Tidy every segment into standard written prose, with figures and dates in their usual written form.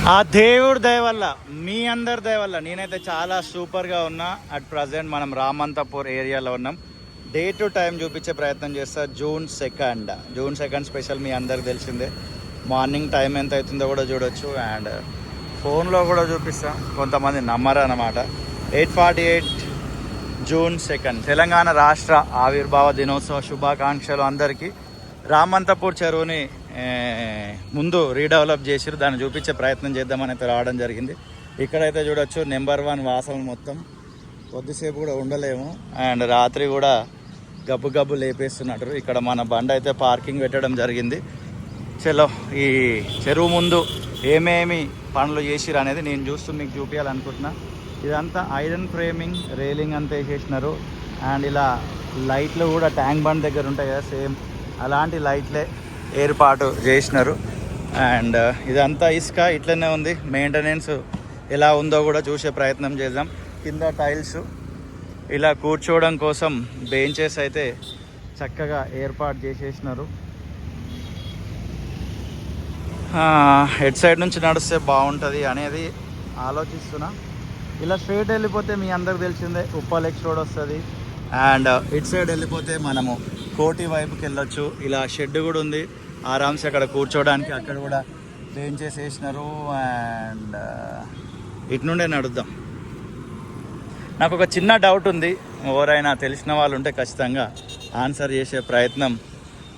ఆ దేవుడి దయ వల్ల, మీ అందరి దయ వల్ల నేనైతే చాలా సూపర్గా ఉన్నా. అట్ ప్రజెంట్ మనం రామంతపూర్ ఏరియాలో ఉన్నాం. డే టు టైం చూపించే ప్రయత్నం చేస్తా. జూన్ సెకండ్ స్పెషల్ మీ అందరికి తెలిసిందే. మార్నింగ్ టైం ఎంత అవుతుందో కూడా చూడొచ్చు, అండ్ ఫోన్లో కూడా చూపిస్తా. కొంతమంది నమ్మరు అన్నమాట. 8:48 జూన్ 2 తెలంగాణ రాష్ట్ర ఆవిర్భావ దినోత్సవ శుభాకాంక్షలు అందరికీ. రామంతపూర్ చెరువుని ముందు రీడెవలప్ చేసిరు, దాన్ని చూపించే ప్రయత్నం చేద్దామని అయితే రావడం జరిగింది. ఇక్కడైతే చూడొచ్చు నెంబర్ 1 వాసన. మొత్తం కొద్దిసేపు కూడా ఉండలేము, అండ్ రాత్రి కూడా గబ్బు గబ్బు లేపేస్తున్నట్టు. ఇక్కడ మన బండి అయితే పార్కింగ్ పెట్టడం జరిగింది. చలో ఈ చెరువు ముందు ఏమేమి పనులు చేసిరు అనేది నేను చూస్తూ మీకు చూపించాలనుకుంటున్నా. ఇదంతా ఐరన్ ఫ్రేమింగ్, రైలింగ్ అంతా వేసేసినారు. అండ్ ఇలా లైట్లు కూడా ట్యాంక్ బండ్ దగ్గర ఉంటాయి కదా, సేమ్ అలాంటి లైట్లే ఏర్పాటు చేసినారు. అండ్ ఇదంతా ఇసుక ఇట్లనే ఉంది. మెయింటెనెన్స్ ఎలా ఉందో కూడా చూసే ప్రయత్నం చేద్దాం. కింద టైల్స్, ఇలా కూర్చోవడం కోసం బెంచెస్ అయితే చక్కగా ఏర్పాటు చేసేసినారు. హెడ్ సైడ్ నుంచి నడిస్తే బాగుంటుంది అనేది ఆలోచిస్తున్నా. ఇలా స్ట్రైట్ వెళ్ళిపోతే మీ అందరికి తెలిసిందే ఉప్పల్ ఎక్స్ రోడ్ వస్తుంది. అండ్ ఇటు సైడ్ వెళ్ళిపోతే మనము కోటి వైపుకి వెళ్ళొచ్చు. ఇలా షెడ్ కూడా ఉంది ఆరామ్స్ అక్కడ కూర్చోవడానికి. అక్కడ కూడా బెంచెస్ వేసినారు. అండ్ ఇటు నుండే నడుద్దాం. నాకు ఒక చిన్న డౌట్ ఉంది, ఎవరైనా తెలిసిన వాళ్ళు ఉంటే ఖచ్చితంగా ఆన్సర్ చేసే ప్రయత్నం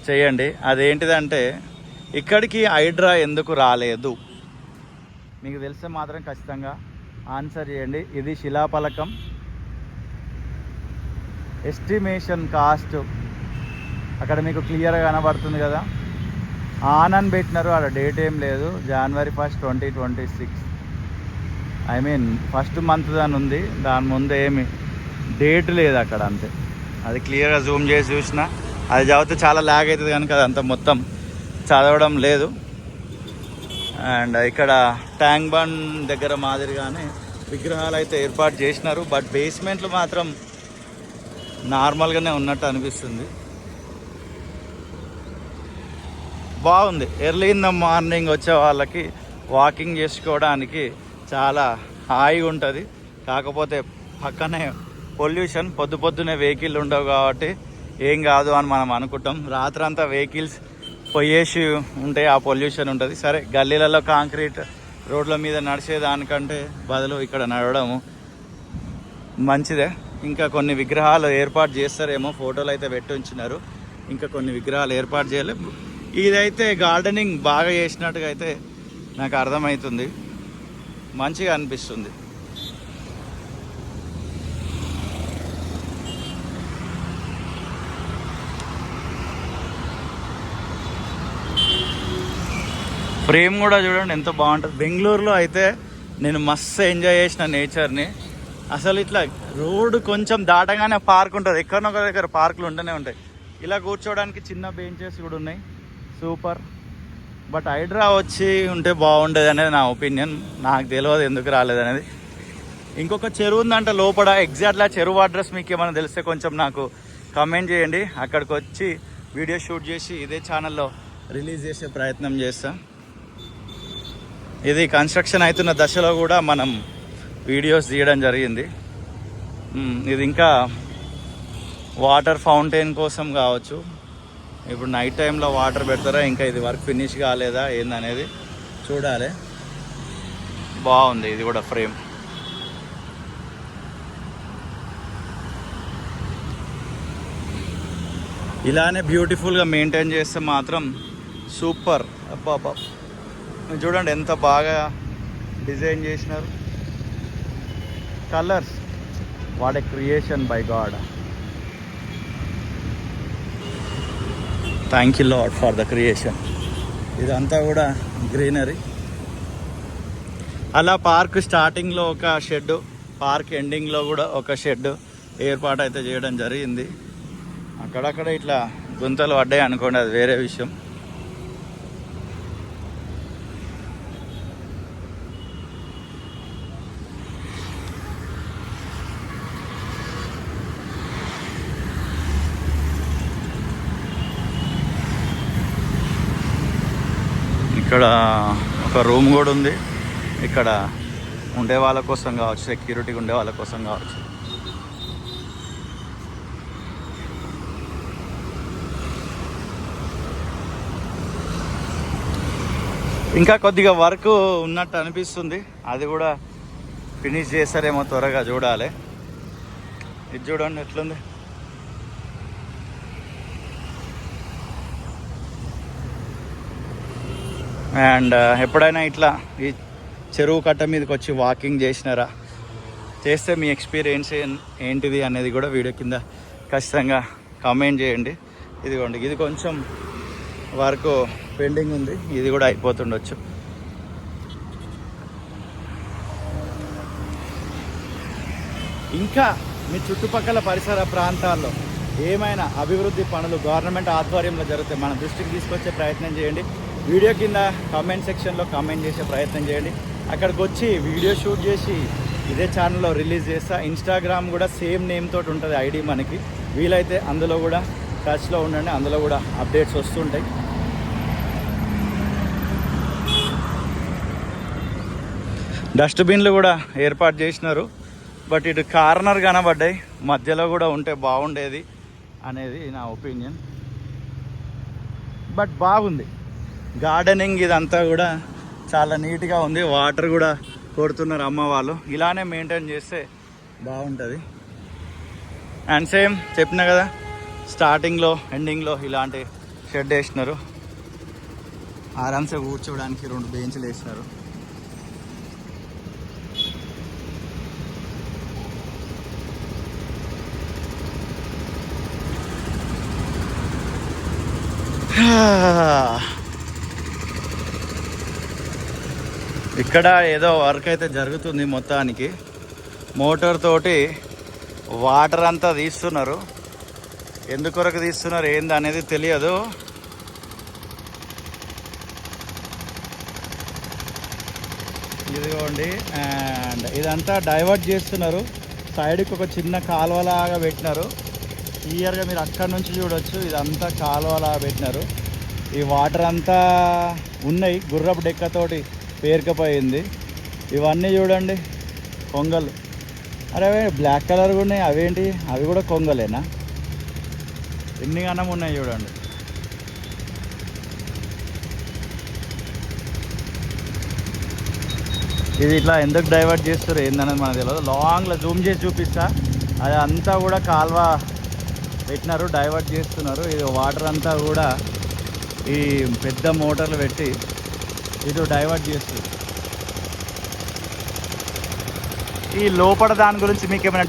చేయండి. అదేంటిదంటే ఇక్కడికి హైడ్రా ఎందుకు రాలేదు? మీకు తెలిస్తే మాత్రం ఖచ్చితంగా ఆన్సర్ చేయండి. ఇది శిలాఫలకం. ఎస్టిమేషన్ కాస్ట్ అక్కడ మీకు క్లియర్గా కనబడుతుంది కదా. ఆన్ అని పెట్టినారు, అక్కడ డేట్ ఏం లేదు. January 1, 2026. I mean first month దాని ఉంది, దాని ముందు ఏమి డేట్ లేదు అక్కడ, అంతే. అది క్లియర్గా జూమ్ చేసి చూసిన. అది చదివితే చాలా లాగ్ అవుతుంది కనుక అదంతా మొత్తం చదవడం లేదు. అండ్ ఇక్కడ ట్యాంక్ బండ్ దగ్గర మాదిరిగానే విగ్రహాలు అయితే ఏర్పాటు చేసినారు. బట్ బేస్మెంట్లు మాత్రం నార్మల్గానే ఉన్నట్టు అనిపిస్తుంది. బాగుంది. ఎర్లీ ఇన్ ద మార్నింగ్ వచ్చే వాళ్ళకి వాకింగ్ చేసుకోవడానికి చాలా హాయిగా ఉంటుంది. కాకపోతే పక్కనే పొల్యూషన్, పొద్దున్నే వెహికల్ ఉండవు కాబట్టి ఏం కాదు అని మనం అనుకుంటాం. రాత్రంతా వెహికల్స్ పోయేసి ఉంటే ఆ పొల్యూషన్ ఉంటుంది. సరే, గల్లీలలో కాంక్రీట్ రోడ్ల మీద నడిచేదానికంటే బదులు ఇక్కడ నడవడము మంచిదే. ఇంకా కొన్ని విగ్రహాలు ఏర్పాటు చేస్తారేమో, ఫోటోలు అయితే పెట్టి ఉంచినారు. ఇంకా కొన్ని విగ్రహాలు ఏర్పాటు చేయలేదు. ఇదైతే గార్డెనింగ్ బాగా చేసినట్టుగా అయితే నాకు అర్థమవుతుంది. మంచిగా అనిపిస్తుంది. ఫ్రేమ్ కూడా చూడండి ఎంత బాగుంటుంది. బెంగళూరులో అయితే నేను మస్తు ఎంజాయ్ చేసిన నేచర్ని. అసలు ఇట్లా రోడ్డు కొంచెం దాటగానే పార్క్ ఉంటుంది. ఎక్కడనొక దగ్గర పార్కులు ఉంటూనే ఉంటాయి. ఇలా కూర్చోవడానికి చిన్న బెంచెస్ కూడా ఉన్నాయి. సూపర్. బట్ హైడ్రా వచ్చి ఉంటే బాగుండేది అనేది నా ఒపీనియన్. నాకు తెలియదు ఎందుకు రాలేదు అనేది. ఇంకొక చెరువు ఉందంట లోపల. ఎగ్జాక్ట్లా చెరువు అడ్రస్ మీకు ఏమైనా తెలిస్తే కొంచెం నాకు కమెంట్ చేయండి. అక్కడికి వచ్చి వీడియో షూట్ చేసి ఇదే ఛానల్లో రిలీజ్ చేసే ప్రయత్నం చేస్తా. ఇది కన్స్ట్రక్షన్ అవుతున్న దశలో కూడా మనం వీడియోస్ తీయడం జరిగింది. ఇది ఇంకా వాటర్ ఫౌంటైన్ కోసం కావచ్చు. ఇప్పుడు నైట్ టైంలో వాటర్ పెడతారా, ఇంకా ఇది వర్క్ ఫినిష్ కాలేదా ఏందనేది చూడాలి. బాగుంది ఇది కూడా ఫ్రేమ్. ఇలానే బ్యూటిఫుల్గా మెయింటైన్ చేస్తే మాత్రం సూపర్. అబ్బా చూడండి ఎంత బాగా డిజైన్ చేసినారు. Colours, what a creation by God. Thank you lord for the creation. ఇదంతా కూడా గ్రీనరీ. అలా పార్క్ స్టార్టింగ్లో ఒక షెడ్, పార్క్ ఎండింగ్లో కూడా ఒక షెడ్ ఏర్పాటు అయితే చేయడం జరిగింది. అక్కడక్కడ ఇట్లా గుంతలు పడ్డాయి అనుకోండి, అది వేరే విషయం. ఇక్కడ ఒక రూమ్ కూడా ఉంది. ఇక్కడ ఉండే వాళ్ళ కోసం కావచ్చు, సెక్యూరిటీగా ఉండే వాళ్ళ కోసం కావచ్చు. ఇంకా కొద్దిగా వర్క్ ఉన్నట్టు అనిపిస్తుంది, అది కూడా ఫినిష్ చేస్తారేమో, త్వరగా చూడాలి. ఇది చూడండి ఎట్లుంది. అండ్ ఎప్పుడైనా ఇట్లా ఈ చెరువు కట్ట మీదకి వచ్చి వాకింగ్ చేసినారా, చేస్తే మీ ఎక్స్పీరియన్స్ ఏంటిది అనేది కూడా వీడియో కింద ఖచ్చితంగా కామెంట్ చేయండి. ఇదిగోండి, ఇది కొంచెం వర్క్ పెండింగ్ ఉంది, ఇది కూడా అయిపోతుండొచ్చు. ఇంకా మీ చుట్టుపక్కల పరిసర ప్రాంతాల్లో ఏమైనా అభివృద్ధి పనులు గవర్నమెంట్ ఆధ్వర్యంలో జరిగితే మన దృష్టికి తీసుకొచ్చే ప్రయత్నం చేయండి. వీడియో కింద కామెంట్ సెక్షన్లో కామెంట్ చేసే ప్రయత్నం చేయండి. అక్కడికి వచ్చి వీడియో షూట్ చేసి ఇదే ఛానల్లో రిలీజ్ చేస్తా. ఇన్స్టాగ్రామ్ కూడా సేమ్ నేమ్ తోటి ఉంటుంది ఐడి మనకి. వీలైతే అందులో కూడా టచ్లో ఉండండి, అందులో కూడా అప్డేట్స్ వస్తుంటాయి. డస్ట్బిన్లు కూడా ఏర్పాటు చేసినారు, బట్ ఇటు కార్నర్ కనబడ్డాయి, మధ్యలో కూడా ఉంటే బాగుండేది అనేది నా ఒపీనియన్. బట్ బాగుంది, గార్డెనింగ్ ఇదంతా కూడా చాలా నీట్గా ఉంది. వాటర్ కూడా కొడుతున్నారు అమ్మ వాళ్ళు. ఇలానే మెయింటైన్ చేస్తే బాగుంటుంది. అండ్ సేమ్ చెప్పిన కదా, స్టార్టింగ్లో ఎండింగ్లో ఇలాంటి షెడ్ వేసినారు, ఆరామ్సే కూర్చోవడానికి 2 బెంచ్లు వేసినారు. ఇక్కడ ఏదో వర్క్ అయితే జరుగుతుంది. మొత్తానికి మోటార్ తోటి వాటర్ అంతా తీస్తున్నారు. ఎందుకొరకు తీస్తున్నారు ఏంది అనేది తెలియదు. ఇదిగోండి, అండ్ ఇదంతా డైవర్ట్ చేస్తున్నారు. సైడ్కి ఒక చిన్న కాలువలాగా పెట్టినారు. క్లియర్గా మీరు అక్కడి నుంచి చూడొచ్చు, ఇదంతా కాలువలాగా పెట్టినారు. ఈ వాటర్ అంతా ఉన్నాయి, గుర్రపు డెక్కతోటి పేరుకపోయింది. ఇవన్నీ చూడండి కొంగలు. అరే బ్లాక్ కలర్ కూడా ఉన్నాయి, అవేంటి? అవి కూడా కొంగలేనా? ఎన్ని గనం ఉన్నాయి చూడండి. ఇది ఇట్లా ఎందుకు డైవర్ట్ చేస్తారు ఏందనేది మనకు తెలియదు. లాంగ్లో జూమ్ చేసి చూపిస్తా. అది అంతా కూడా కాల్వ పెట్టినారు, డైవర్ట్ చేస్తున్నారు. ఇది వాటర్ అంతా కూడా ఈ పెద్ద మోటార్లు పెట్టి ఇది డైవర్ట్ చేస్తుంది. ఈ లోపల దాని గురించి మీకు ఏమైనా